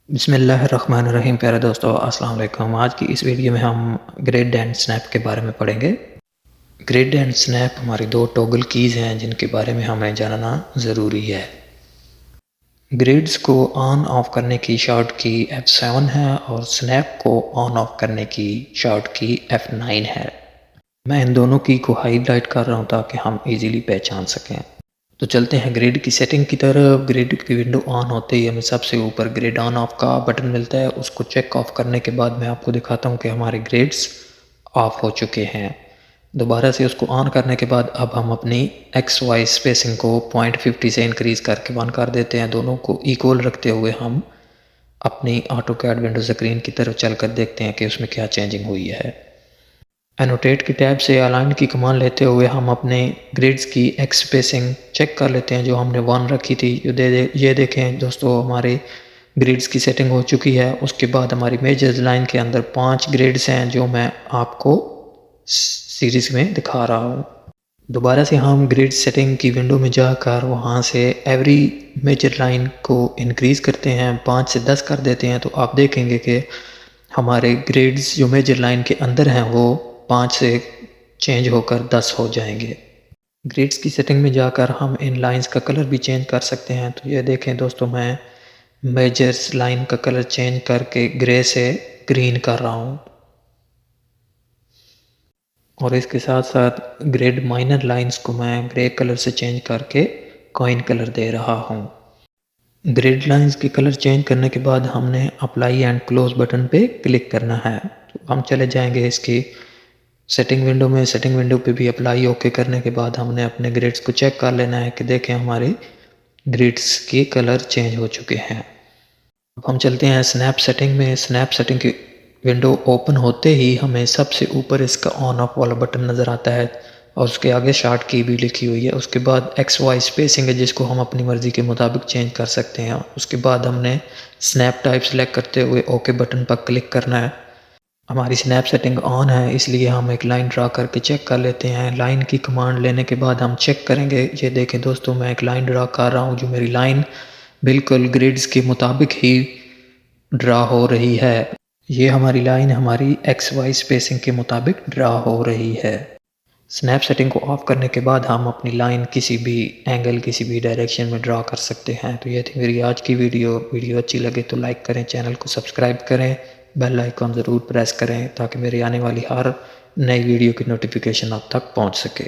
बिस्मिल्लाहिर्रहमानिर्रहीम। प्यारे दोस्तों, अस्सलाम वालेकुम। आज की इस वीडियो में हम ग्रिड एंड स्नैप के बारे में पढ़ेंगे। ग्रिड एंड स्नैप हमारी दो टॉगल कीज़ हैं जिनके बारे में हमें जानना ज़रूरी है। ग्रिड्स को ऑन ऑफ करने की शॉर्ट की F7 है और स्नैप को ऑन ऑफ करने की शॉर्ट की F9 है। मैं इन दोनों की को हाईलाइट कर रहा हूँ ताकि हम इजीली पहचान सकें। तो चलते हैं ग्रिड की सेटिंग की तरफ। ग्रिड की विंडो ऑन होते ही हमें सबसे ऊपर ग्रिड ऑन ऑफ का बटन मिलता है। उसको चेक ऑफ करने के बाद मैं आपको दिखाता हूँ कि हमारे ग्रिड्स ऑफ हो चुके हैं। दोबारा से उसको ऑन करने के बाद अब हम अपनी XY स्पेसिंग को 0.50 से इंक्रीज़ करके 1 कर देते हैं। दोनों को इक्वल रखते हुए हम अपनी ऑटोकैड विंडो स्क्रीन की तरफ चलकर देखते हैं कि उसमें क्या चेंजिंग हुई है। एनोटेट की टैब से अलाइन की कमांड लेते हुए हम अपने ग्रिड्स की एक्स स्पेसिंग चेक कर लेते हैं जो हमने 1 रखी थी। ये देखें दोस्तों, हमारे ग्रिड्स की सेटिंग हो चुकी है। उसके बाद हमारी मेजर्स लाइन के अंदर 5 ग्रिड्स हैं जो मैं आपको सीरीज़ में दिखा रहा हूँ। दोबारा से हम ग्रिड सेटिंग की विंडो में जाकर वहाँ से एवरी मेजर लाइन को इंक्रीज़ करते हैं, 5 से 10 कर देते हैं। तो आप देखेंगे कि हमारे ग्रिड्स जो मेजर लाइन के अंदर हैं वो 5 से चेंज होकर 10 हो जाएंगे। ग्रिड्स की सेटिंग में जाकर हम इन लाइंस का कलर भी चेंज कर सकते हैं। तो ये देखें दोस्तों, मैं मेजर्स लाइन का कलर चेंज करके ग्रे से ग्रीन कर रहा हूँ और इसके साथ साथ ग्रिड माइनर लाइंस को मैं ग्रे कलर से चेंज करके कॉइन कलर दे रहा हूँ। ग्रिड लाइंस के कलर चेंज करने के बाद हमने अप्लाई एंड क्लोज बटन पे क्लिक करना है। तो हम चले जाएंगे इसकी सेटिंग विंडो में। सेटिंग विंडो पे भी अप्लाई ओके करने के बाद हमने अपने ग्रिड्स को चेक कर लेना है कि देखें हमारे ग्रिड्स के कलर चेंज हो चुके हैं। अब हम चलते हैं स्नैप सेटिंग में। स्नैप सेटिंग की विंडो ओपन होते ही हमें सबसे ऊपर इसका ऑन ऑफ वाला बटन नज़र आता है और उसके आगे शॉर्ट की भी लिखी हुई है। उसके बाद XY स्पेसिंग है जिसको हम अपनी मर्ज़ी के मुताबिक चेंज कर सकते हैं। उसके बाद हमने स्नैप टाइप सेलेक्ट करते हुए ओके बटन पर क्लिक करना है। हमारी स्नैप सेटिंग ऑन है इसलिए हम एक लाइन ड्रा करके चेक कर लेते हैं। लाइन की कमांड लेने के बाद हम चेक करेंगे। ये देखें दोस्तों, मैं एक लाइन ड्रा कर रहा हूँ जो मेरी लाइन बिल्कुल ग्रिड्स के मुताबिक ही ड्रा हो रही है। ये हमारी लाइन हमारी XY स्पेसिंग के मुताबिक ड्रा हो रही है। स्नैप सेटिंग को ऑफ करने के बाद हम अपनी लाइन किसी भी एंगल किसी भी डायरेक्शन में ड्रा कर सकते हैं। तो ये थी मेरी आज की वीडियो अच्छी लगे तो लाइक करें, चैनल को सब्सक्राइब करें, बेल आइकॉन ज़रूर प्रेस करें ताकि मेरी आने वाली हर नई वीडियो की नोटिफिकेशन आप तक पहुंच सके।